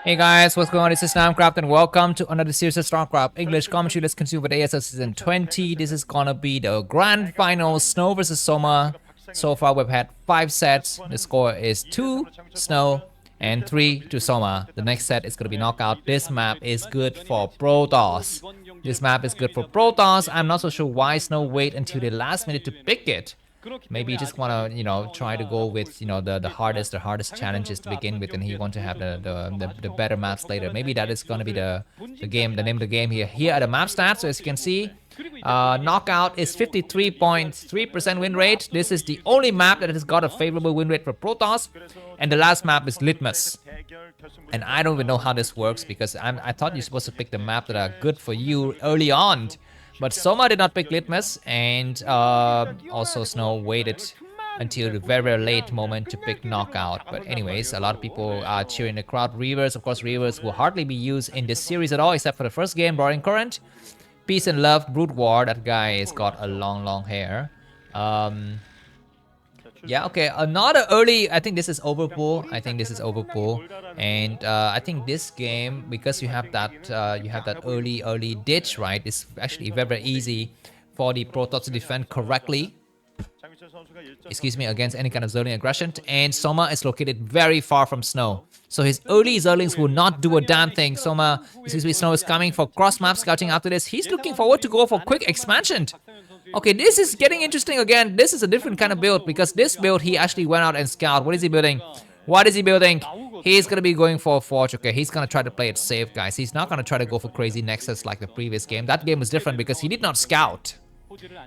Hey guys, what's going on? This is Namkraft and welcome to another series of Starcraft English commentary. Let's continue with ASL Season 20. This is gonna be the grand final, Snow versus Soma. So far we've had 5 sets. The score is 2 Snow and 3 to Soma. The next set is gonna be knockout. This map is good for Protoss. I'm not so sure why Snow wait until the last minute to pick it. Maybe you just want to, try to go with, the hardest challenges to begin with, and he want to have the better maps later. Maybe that is going to be the name of the game here. Here are the map stats. So as you can see, knockout is 53.3% win rate. This is the only map that has got a favorable win rate for Protoss, and the last map is Litmus. And I don't even know how this works because I thought you're supposed to pick the map that are good for you early on. But Soma did not pick Litmus, and also Snow waited until the very, very late moment to pick Knockout. But anyways, a lot of people are cheering the crowd. Reavers, of course, Reavers will hardly be used in this series at all, except for the first game, Roaring Current. Peace and Love, Broodwar, that guy has got a long, long hair. Yeah, okay, another early, I think this is overpool. And I think this game, because you have that early ditch, right? It's actually very, very easy for the Protoss to defend correctly. Against any kind of Zergling aggression. And Soma is located very far from Snow, so his early Zerglings will not do a damn thing. Snow is coming for cross map scouting after this. He's looking forward to go for quick expansion. Okay, this is getting interesting again. This is a different kind of build, because this build he actually went out and scouted. What is he building? He's gonna be going for a Forge. Okay, he's gonna try to play it safe, guys. He's not gonna try to go for crazy Nexus like the previous game. That game was different because he did not scout.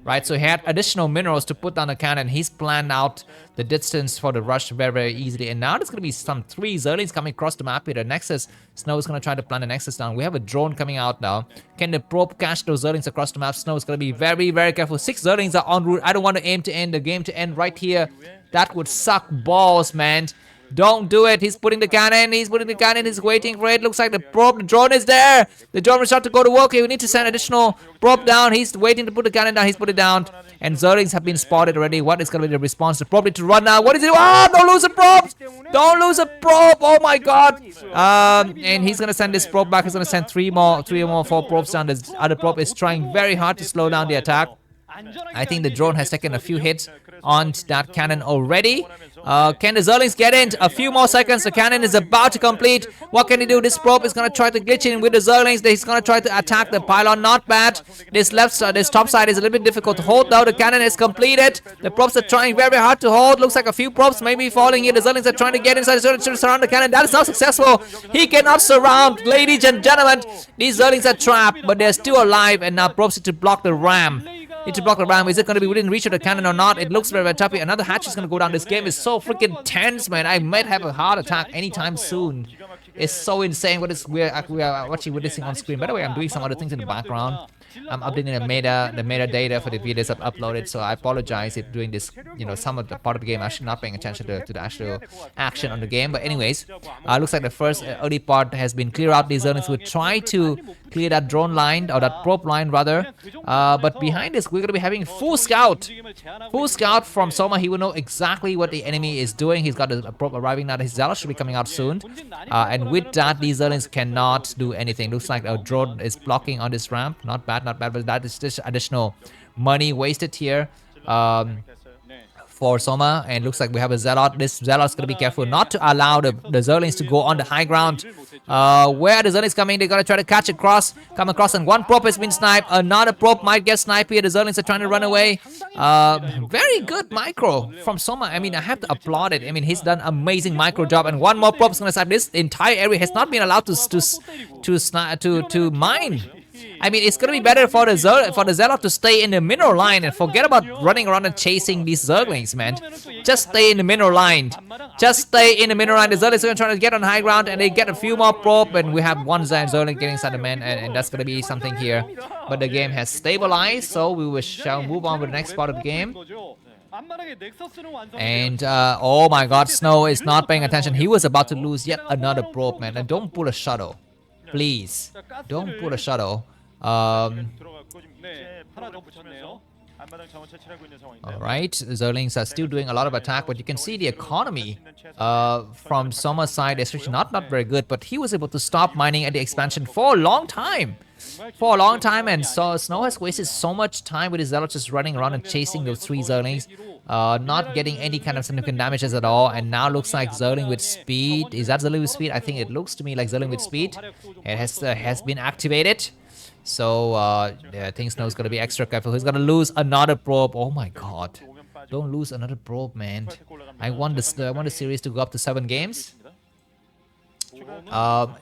Right, so he had additional minerals to put down the cannon. He's planned out the distance for the rush very, very easily. And now there's going to be some 3 Zerglings coming across the map here. The Nexus, Snow is going to try to plant the Nexus down. We have a drone coming out now. Can the probe catch those Zerglings across the map? Snow is going to be very, very careful. 6 Zerglings are en route. I don't want to aim to end the game to end right here. That would suck balls, man. Don't do it. He's putting the cannon. He's waiting for it. Looks like the drone is there. The drone is about to go to work. Okay, we need to send additional probe down. He's waiting to put the cannon down. He's put it down. And Zerglings have been spotted already. What is going to be the response? The probe need to run now. What is it? Ah, don't lose a probe. Don't lose a probe. Oh my god. And he's going to send this probe back. He's going to send 4 probes down. This other probe is trying very hard to slow down the attack. I think the drone has taken a few hits on that cannon already. Can the Zerglings get in? A few more seconds. The cannon is about to complete. What can he do? This probe is going to try to glitch in with the Zerglings. He's going to try to attack the pylon. Not bad. This top side is a little bit difficult to hold now. The cannon is completed. The probes are trying very hard to hold. Looks like a few probes may be falling here. The Zerglings are trying to get inside to surround the cannon. That is not successful. He cannot surround. Ladies and gentlemen, these Zerglings are trapped, but they're still alive. And now probes need to block the ram. Is it going to be within reach of the cannon or not? It looks very, very toughy. Another hatch is going to go down. This game is so freaking tense, man. I might have a heart attack anytime soon. It's so insane what we are actually witnessing on screen. By the way, I'm doing some other things in the background. I'm updating the meta data for the videos I've uploaded, so I apologize if doing this, some of the part of the game actually not paying attention to the actual action on the game. But anyways, looks like the first early part has been cleared out. These Zerglings will try to clear that drone line, or that probe line rather. But behind this, we're going to be having full scout from Soma. He will know exactly what the enemy is doing. He's got the probe arriving now. His Zelle should be coming out soon. And with that, these Zerglings cannot do anything. Looks like a drone is blocking on this ramp. Not bad, but that is just additional money wasted here for Soma. And looks like we have a Zealot. This Zealot's going to be careful not to allow the Zerglings to go on the high ground. Where the Zerglings coming, they're going to try to come across, and one probe has been sniped. Another probe might get sniped here. The Zerglings are trying to run away. Very good micro from Soma. I mean, I have to applaud it. I mean, he's done amazing micro job. And one more probe is going to snipe. This entire area has not been allowed to mine. I mean, it's gonna be better for the Zealot to stay in the mineral line and forget about running around and chasing these Zerglings, man. Just stay in the mineral line. The Zerglings are trying to get on high ground, and they get a few more probe, and we have one Zergling getting inside the man, and that's gonna be something here. But the game has stabilized, so we shall move on with the next part of the game. And oh my god, Snow is not paying attention. He was about to lose yet another probe, man. And don't pull a shuttle. Please, don't pull a shuttle. Alright, Zerglings are still doing a lot of attack, but you can see the economy from Soma's side, especially not very good, but he was able to stop mining at the expansion for a long time. And so Snow has wasted so much time with his Zealots just running around and chasing those 3 Zerglings, not getting any kind of significant damages at all, and now looks like Zergling with speed. Is that Zergling with speed? I think it looks to me like Zergling with speed. It has been activated. So yeah, I think Snow's gonna be extra careful. He's gonna lose another probe. Oh my god. Don't lose another probe, man. I want the series to go up to 7 games.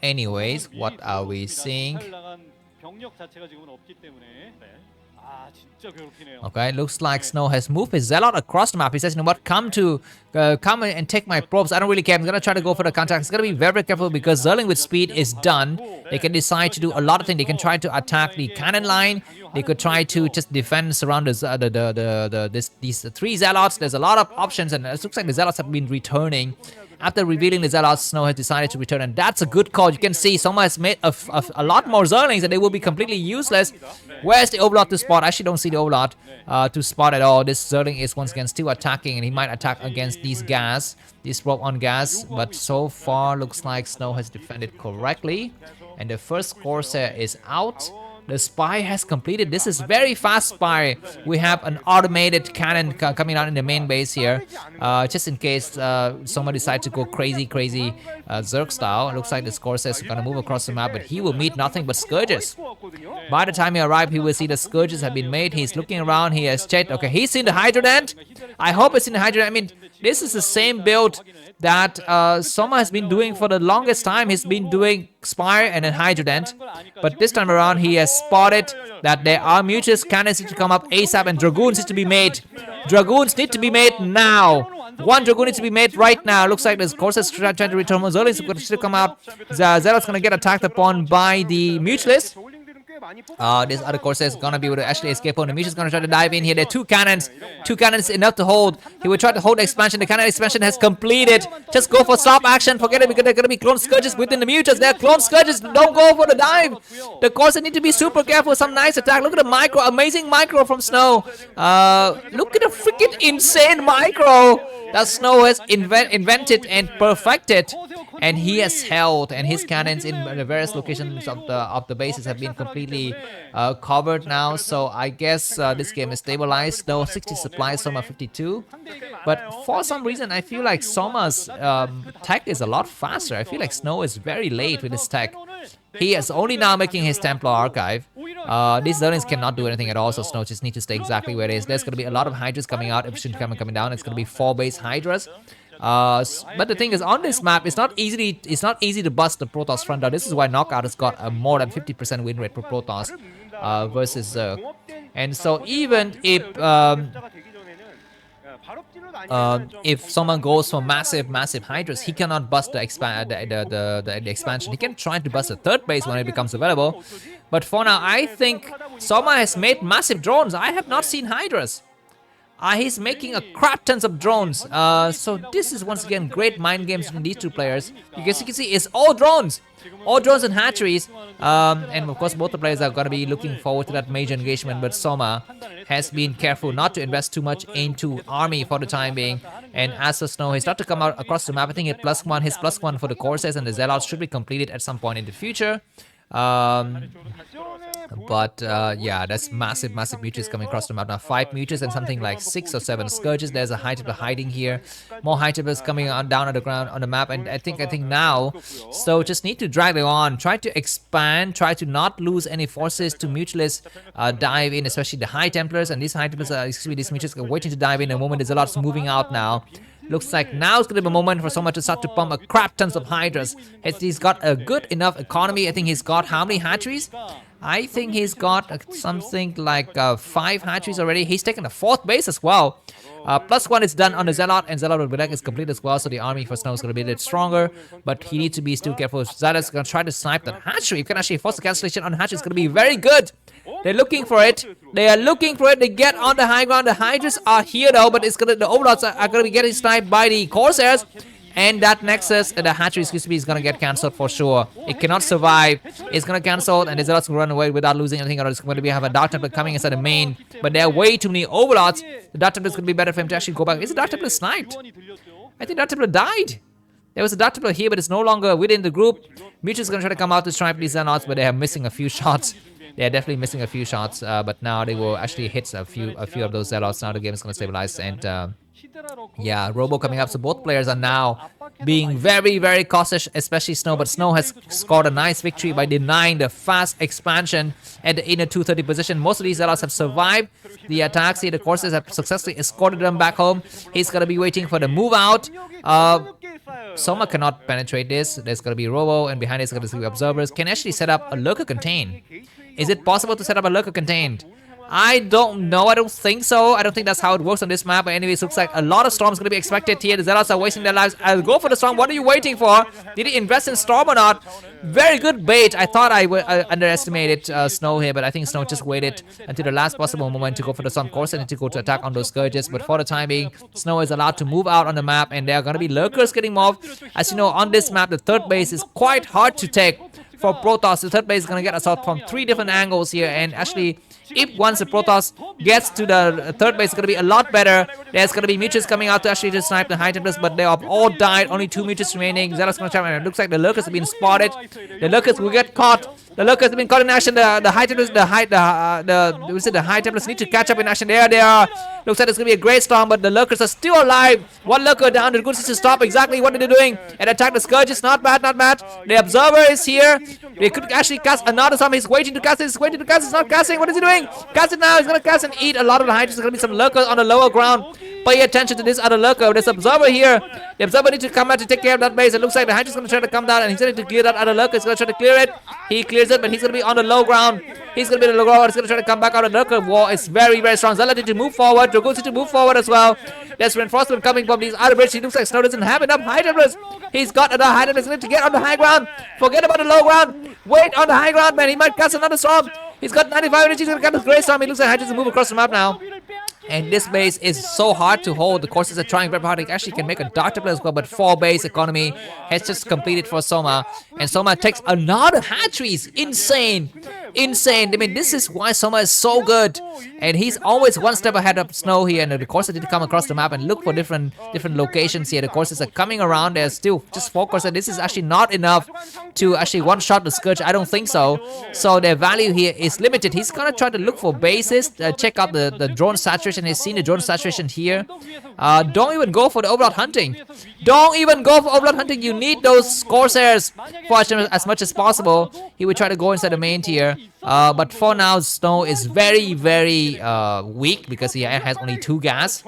Anyways, what are we seeing? Okay, looks like Snow has moved his Zealot across the map. He says, you know what, come and take my probes. I don't really care. I'm gonna try to go for the contact. He's gonna be very careful because Zergling with speed is done. They can decide to do a lot of things. They can try to attack the cannon line. They could try to just defend, surround these 3 Zealots. There's a lot of options, and it looks like the Zealots have been returning. After revealing the Zealots, Snow has decided to return, and that's a good call. You can see Soma has made a lot more Zerglings, and they will be completely useless. Where's the Overlord to spot? I actually don't see the Overlord to spot at all. This Zergling is once again still attacking, and he might attack against these probe on gas, but so far looks like Snow has defended correctly, and the first Corsair is out. The spy has completed. This is very fast spy. We have an automated cannon coming out in the main base here, just in case someone decides to go crazy Zerg style. It looks like this Corsair is gonna move across the map, but he will meet nothing but Scourges. By the time he arrives, he will see the Scourges have been made. He's looking around. He has checked. Okay, he's seen the Hydrant. I hope it's in the Hydrant. I mean, this is the same build that Soma has been doing for the longest time. He's been doing Spire and then Hydrant, but this time around he has spotted that there are Mutuous cannons need to come up ASAP, and Dragoons need to be made. Dragoons need to be made now. 1 Dragoon needs to be made right now. Looks like this Corsair is trying to return more Zerglings. Going to still come out. Zealot's gonna get attacked upon by the Mutualist. This other Corsair is gonna be able to actually escape on the Misha's gonna try to dive in here. There are 2 cannons. 2 cannons enough to hold. He will try to hold the expansion. The cannon expansion has completed. Just go for stop action. Forget it because they're gonna be clone Scourges within the Mutas. They're clone Scourges. Don't go for the dive. The Corsair need to be super careful. Some nice attack. Look at the micro. Amazing micro from Snow. Look at the freaking insane micro that Snow has invented and perfected. And he has held, and his cannons in the various locations of the bases have been completely covered now. So I guess this game is stabilized. Though 60 supplies, Soma 52. But for some reason, I feel like Soma's tech is a lot faster. I feel like Snow is very late with his tech. He is only now making his Templar archive. These Zerglings cannot do anything at all, so Snow just needs to stay exactly where it is. There's going to be a lot of Hydras coming out, efficient coming down. It's going to be 4 base Hydras. But the thing is, on this map, it's not easy to bust the Protoss front door. This is why Knockout has got a more than 50% win rate for Protoss versus Zerg. And so even if someone goes for massive Hydras, he cannot bust the expansion. He can try to bust the 3rd base when it becomes available. But for now, I think Soma has made massive drones. I have not seen Hydras. He's making a crap tons of drones. So this is once again great mind games between these 2 players. You can see it's all drones. All drones and hatcheries. And of course both the players are going to be looking forward to that major engagement. But Soma has been careful not to invest too much into army for the time being. And as for Snow, he's not to come out across the map. I think his +1 for the Corsairs and the Zealots should be completed at some point in the future. But yeah, that's massive Mutas coming across the map now. 5 Mutas and something like 6 or 7 Scourges. There's a Hightipper hiding here. More Hightippers coming down on the ground on the map. And I think now, so just need to drag them on. Try to expand. Try to not lose any forces to Mutualists dive in, especially the High Templars. And these Hightippers, these Mutas are waiting to dive in. The moment there's a lot moving out now. Looks like now it's going to be a moment for someone to start to pump a crap tons of Hydras. He's got a good enough economy. I think he's got how many hatcheries? I think he's got something like 5 hatcheries already. He's taken a 4th base as well. +1 is done on the Zealot, and Zealot with is complete as well, so the army for Snow is going to be a bit stronger, but he needs to be still careful. Zealot's going to try to snipe that hatchery. If you can actually force the cancellation on the hatchery, it's going to be very good. They're looking for it. They are looking for it. They get on the high ground. The Hydras are here though, but the Overlords are going to be getting sniped by the Corsairs. And that Nexus, the hatchery, excuse me, is gonna get cancelled for sure. It cannot survive. It's gonna cancel, and there's lots to run away without losing anything. Or it's going to be have a Dark Templar coming inside the main, but there are way too many Overlords. The Dark Templar is gonna be better for him to actually go back. Is the Dark Templar sniped? I think Dark Templar died. There was a Dark Templar here, but it's no longer within the group. Mutual is gonna try to come out to snipe these Xenots, but they are missing a few shots. They are definitely missing a few shots, but now they will actually hit a few of those Zealots. Now the game is gonna stabilize, and yeah, Robo coming up. So both players are now being very, very cautious, especially Snow. But Snow has scored a nice victory by denying the fast expansion at the inner 230 position. Most of these Zealots have survived the attacks here. The Corsairs have successfully escorted them back home. He's gonna be waiting for the move out. Soma cannot penetrate this. There's gonna be Robo, and behind it is gonna be observers. Can actually set up a Lurker contain. Is it possible to set up a Lurker contained? I don't know. I don't think so. I don't think that's how it works on this map. But anyways, looks like a lot of storms going to be expected here. The Zealots are wasting their lives. I'll go for the storm. What are you waiting for? Did he invest in storm or not? Very good bait. I thought I underestimated Snow here, but I think Snow just waited until the last possible moment to go for the storm. Corsair need to go to attack on those Scourges. But for the time being, Snow is allowed to move out on the map, and there are going to be Lurkers getting mobbed. As you know, on this map, the third base is quite hard to take for Protoss. The third base is going to get assault from 3 different angles here, and actually, if once the Protoss gets to the third base, it's going to be a lot better. There's going to be Mutuals coming out to actually just snipe the High Templars, but they have all died. Only 2 Mutuals remaining. Zealous going to try, and it looks like the Lurkers have been spotted. The Lurkers will get caught. The Lurkers have been caught in action. The High Templars, the High Templars need to catch up in action. There they are. Looks like it's going to be a great storm, but the Lurkers are still alive. One Lurker down. The Goose is to stop. Exactly what are they doing? And attack the Scourges. Not bad, not bad. The Observer is here. They could actually cast another storm. He's waiting to cast it. He's waiting to cast it. He's not casting. What is he doing? Cast it now. He's going to cast and eat a lot of the Hydras. There's going to be some Lurkers on the lower ground. Pay attention to this other Lurker. There's an Observer here. The Observer needs to come out to take care of that base. It looks like the Hydras is going to try to come down, and he's going to clear that other Lurker. He's going to try to clear it. He clears it, but he's going to be on the low ground. He's going to be on the low ground. He's going to try to come back out of the Lurker wall. It's very, very strong. Zelle need to move forward. Dragoons need to move forward as well. There's reinforcement coming from these other bridges. He looks like Snow doesn't have enough High Templars. He's got enough High Templars. He's going to get on the high ground. Forget about the low ground. Wait on the high ground, man. He might cast another storm. He's got 95 energy. He's going to cast a great storm. He looks like Hydras to move across the map now. And this base is so hard to hold. The Corsairs are trying very hard. They actually can make a Dark Templar as well, but 4 base economy has just completed for Soma. And Soma takes another hatchery. Insane. Insane. I mean, this is why Soma is so good. And he's always one step ahead of Snow here. And the Corsairs need to come across the map and look for different locations here. The Corsairs are coming around. There's still just 4 Corsairs. This is actually not enough to actually one-shot the Scourge. I don't think so. So their value here is limited. He's going to try to look for bases, check out the drone saturation. He's seen the drone saturation here. Don't even go for the Overlord hunting. Don't even go for Overlord hunting. You need those Corsairs for as much as possible. He will try to go inside the main tier. But for now, Snow is very, very weak because he has only 2 gas.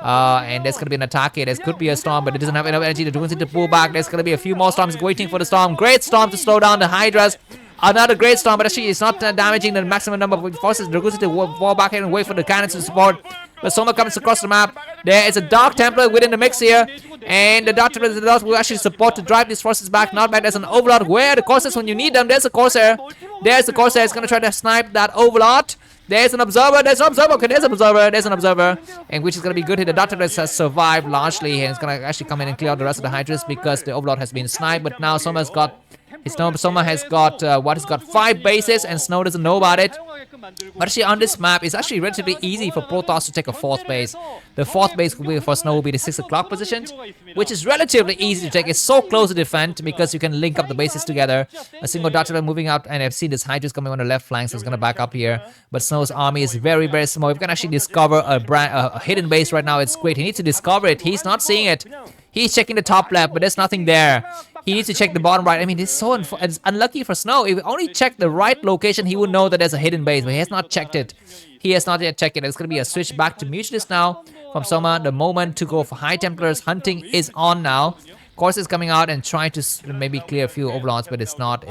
And there's going to be an attack here. There could be a storm, but it doesn't have enough energy. The Dragoons need to pull back. There's going to be a few more storms waiting for the storm. Great storm to slow down the Hydras. Another great storm, but actually it's not damaging the maximum number of forces. The Dragoons need to fall back here and wait for the cannons to support. But Soma comes across the map. There is a Dark Templar within the mix here. And the Dark Templar will actually support to drive these forces back. Not bad. There's an Overlord. Where are the Corsairs when you need them? There's a Corsair. There's the Corsair. It's going to try to snipe that Overlord. There's an Observer. There's an Observer. Okay, there's an Observer. There's an Observer. And which is going to be good here. The Dark Templar has survived largely. And it's going to actually come in and clear out the rest of the Hydras because the Overlord has been sniped. But now Soma has got... Soma has got, he's got 5 bases and Snow doesn't know about it. But actually on this map, it's actually relatively easy for Protoss to take a 4th base. The 4th base for Snow will be the 6 o'clock position, which is relatively easy to take. It's so close to defend because you can link up the bases together. A single Dark Templar moving out, and I've seen this Hydras coming on the left flank, so it's going to back up here. But Snow's army is very, very small. We can actually discover a hidden base right now. It's great. He needs to discover it. He's not seeing it. He's checking the top left, but there's nothing there. He needs to check the bottom right. I mean, it's unlucky for Snow. If he only checked the right location, he would know that there's a hidden base, but he has not checked it. He has not yet checked it. It's going to be a switch back to Mutualist now from Soma. The moment to go for High Templars hunting is on now. Corsair is coming out and trying to maybe clear a few Overlords, but it's not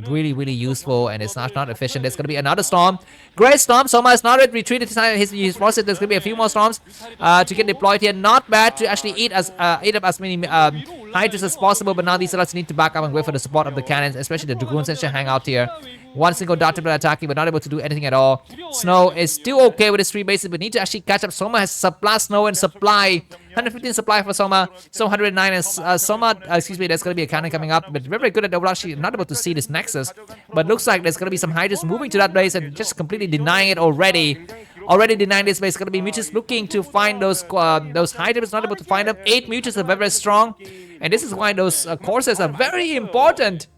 really, really useful, and it's not efficient. There's going to be another storm. Great storm. Soma has not yet retreated his forces. There's going to be a few more storms to get deployed here. Not bad to actually eat up as many High Hydras as possible, but now these Zealots need to back up and wait for the support of the cannons, especially the Dragoons that should hang out here. One single dart temple attacking, but not able to do anything at all. Snow is still okay with his 3 bases, but need to actually catch up. Soma has surplus Snow and supply. 115 supply for Soma, so 109 and Soma, excuse me, there's going to be a cannon coming up, but very good at overall. Actually not able to see this Nexus, but looks like there's going to be some Hydras moving to that base and just completely denying it already. Already denying this base. Going to be Mutus looking to find those Hydras, not able to find them. 8 Mutus are very, very strong, and this is why those Corsairs are very important.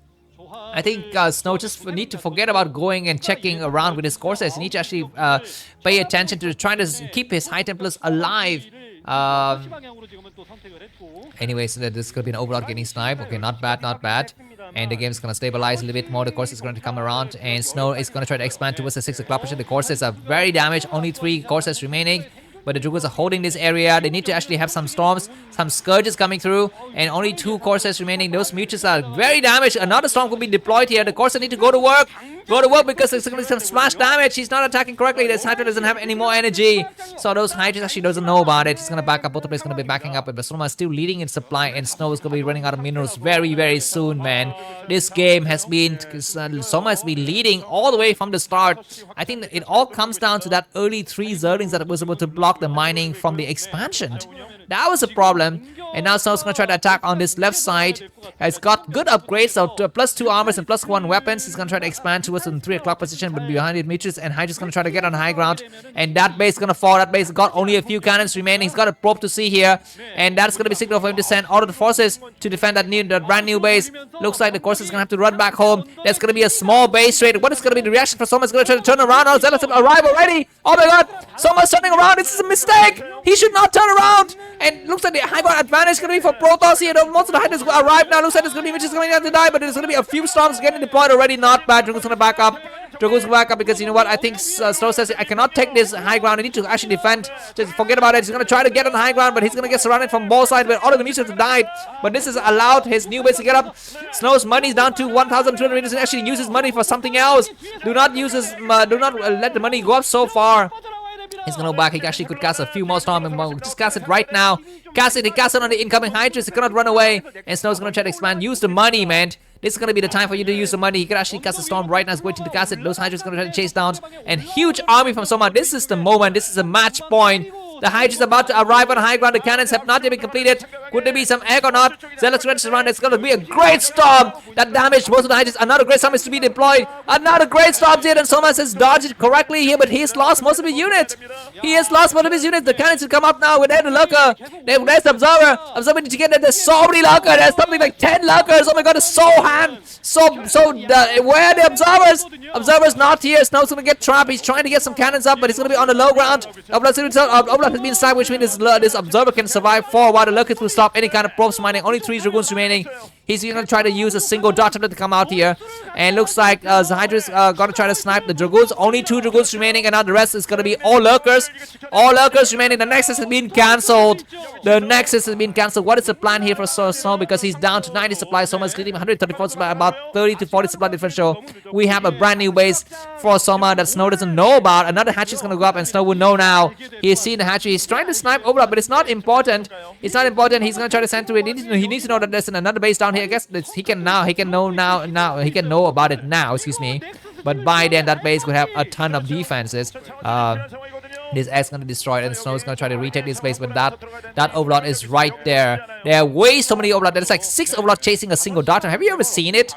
I think Snow just need to forget about going and checking around with his Corsairs. He needs to actually pay attention to trying to keep his High Templars alive. Anyways, so this could be an overlord getting sniped. Okay, not bad, not bad. And the game's gonna stabilize a little bit more. The Corsairs is going to come around, and Snow is gonna try to expand towards the 6 o'clock position. The Corsairs are very damaged. Only 3 Corsairs remaining. But the Dragoons are holding this area. They need to actually have some storms, some scourges coming through, and only 2 Corsairs remaining. Those Mutas are very damaged. Another storm could be deployed here. The Corsairs need to go to work. Go to work because there's going to be some splash damage. He's not attacking correctly. This Hydra doesn't have any more energy. So those Hydras actually doesn't know about it. He's going to back up. Both the players going to be backing up. But Soma is still leading in supply, and Snow is going to be running out of minerals very, very soon, man. This game has been... Soma has been leading all the way from the start. I think that it all comes down to that early 3 Zerglings that was able to block the mining from the expansion. That was a problem. And now Snow's going to try to attack on this left side. He's got good upgrades, so plus 2 armors and plus 1 weapons. He's going to try to expand towards the 3 o'clock position, but behind it, Mitris and Hydra's going to try to get on high ground. And that base is going to fall. That base got only a few cannons remaining. He's got a probe to see here. And that's going to be signal for him to send all of the forces to defend that brand new base. Looks like the Corsair is going to have to run back home. There's going to be a small base raid. What is going to be the reaction for Soma? Is going to try to turn around. Oh, Zealots have arrived already. Oh my god. Soma's turning around. This is a mistake. He should not turn around. And looks like the high ground advantage is going to be for Protoss here. Most of the Hydras arrived now. Looks like there's going to be images coming out to die, but there's going to be a few storms getting deployed already. Not bad. Dragoon's going to back up. Dragoon's going to back up because you know what? I think Snow says I cannot take this high ground. I need to actually defend. Just forget about it. He's going to try to get on the high ground, but he's going to get surrounded from both sides. But all of the mutants have died. But this has allowed his new base to get up. Snow's money is down to 1,200 meters. He actually uses money for something else. Do not let the money go up so far. He's gonna go back. He actually could cast a few more storm and just cast it right now. Cast it. He cast it on the incoming Hydras. He cannot run away. And Snow's gonna try to expand. Use the money, man. This is gonna be the time for you to use the money. He could actually cast a storm right now. He's waiting to cast it. Those Hydras gonna try to chase down. And huge army from Soma. This is the moment. This is a match point. The Hydra is about to arrive on high ground. The cannons have not yet been completed. Could there be some egg or not? Zealots ready to run. It's going to be a great storm that damaged most of the Hydras. Another great storm is to be deployed. Another great storm here. And Soma has dodged it correctly here, but he's lost most of his units. He has lost most of his units. The cannons will come up now with the Lurker. There's the Observer. Observer need to get there. There's so many Lurkers. There's something like 10 Lurkers. Oh my god, it's so hand. Where are the Observers? Observer's not here. Snow's going to get trapped. He's trying to get some cannons up, but he's going to be on the low ground. Oblast has been sniped, which means this Observer can survive for a while. The Lurkers will stop any kind of probes mining. Only 3 Dragoons remaining. He's going to try to use a single dot to come out here. And looks like the Hydra's going to try to snipe the Dragoons. Only 2 Dragoons remaining, and now the rest is going to be all Lurkers. All Lurkers remaining. The Nexus has been cancelled. The Nexus has been cancelled. What is the plan here for Snow? Because he's down to 90 supply. Soma is leading 134 supply, about 30 to 40 supply differential. We have a brand new base for Soma that Snow doesn't know about. Another hatchery is going to go up, and Snow will know now. He's seen the hatchery. He's trying to snipe over, but it's not important. It's not important. He's going to try to send to it. He needs to know that there's another base down here. I guess he can know about it now, excuse me. But by then that base would have a ton of defenses. This X going to destroy it, and Snow is going to try to retake this base, but that Overlord is right there. There are way so many Overlord. There's like 6 Overlord chasing a single Dark Templar. Have you ever seen it?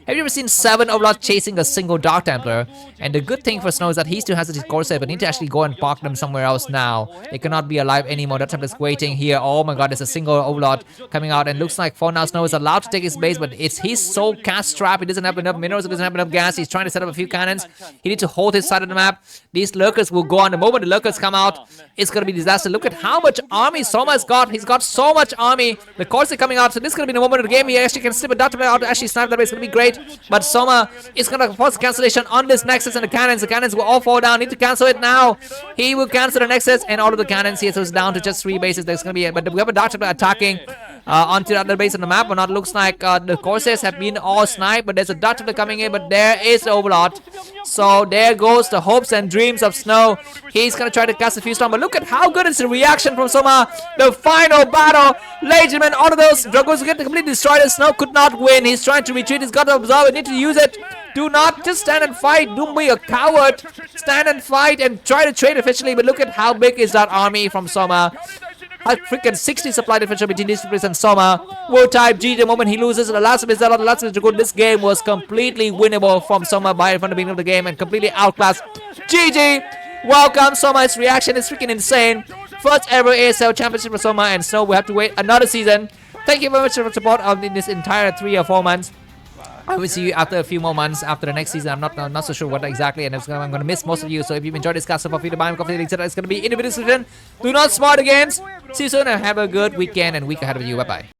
Have you ever seen 7 Overlord chasing a single Dark Templar? And the good thing for Snow is that he still has his Corsair, but need to actually go and park them somewhere else now. They cannot be alive anymore. That Templar is waiting here. Oh my god, there's a single Overlord coming out, and looks like for now Snow is allowed to take his base, but he's so cast trapped. He doesn't have enough minerals. He doesn't have enough gas. He's trying to set up a few cannons. He needs to hold his side of the map. These Lurkers will go on. The moment the Lurkers come out, it's going to be disaster. Look at how much army Soma has got. He's got so much army. The Corsair coming out, so this is going to be the moment of the game. He actually can slip a Dark Templar out to actually snipe that base. It's going to be great. But Soma is going to force cancellation on this Nexus and the cannons. The cannons will all fall down. Need to cancel it now. He will cancel the Nexus and all of the cannons here. So it's down to just 3 bases. There's going to be but we have a Dark Templar attacking. onto the other base on the map. But not looks like the Corsairs have been all sniped. But there's a Dutch coming in. But there is the Overlord. So there goes the hopes and dreams of Snow. He's gonna try to cast a few storm. But look at how good is the reaction from Soma. The final battle. Ladies and gentlemen, all of those Dragons get completely destroyed. And Snow could not win. He's trying to retreat. He's got to observe. Need to use it. Do not just stand and fight. Don't be a coward. Stand and fight and try to trade efficiently. But look at how big is that army from Soma. A freaking 60 supply differential between these players and Soma. World type G, the moment he loses the last of his Zelle, the last of his Dragoon, this game was completely winnable from Soma from the beginning of the game and completely outclassed. GG! Welcome, Soma's reaction is freaking insane. First ever ASL championship for Soma, and Snow will have to wait another season. Thank you very much for your support of this entire 3 or 4 months. I will see you after a few more months after the next season. I'm not so sure what exactly, and I'm going to miss most of you. So if you've enjoyed this cast, feel free to buy my coffee, etc. It's going to be in the video description. Do not spoil the games. See you soon and have a good weekend and week ahead of you. Bye bye.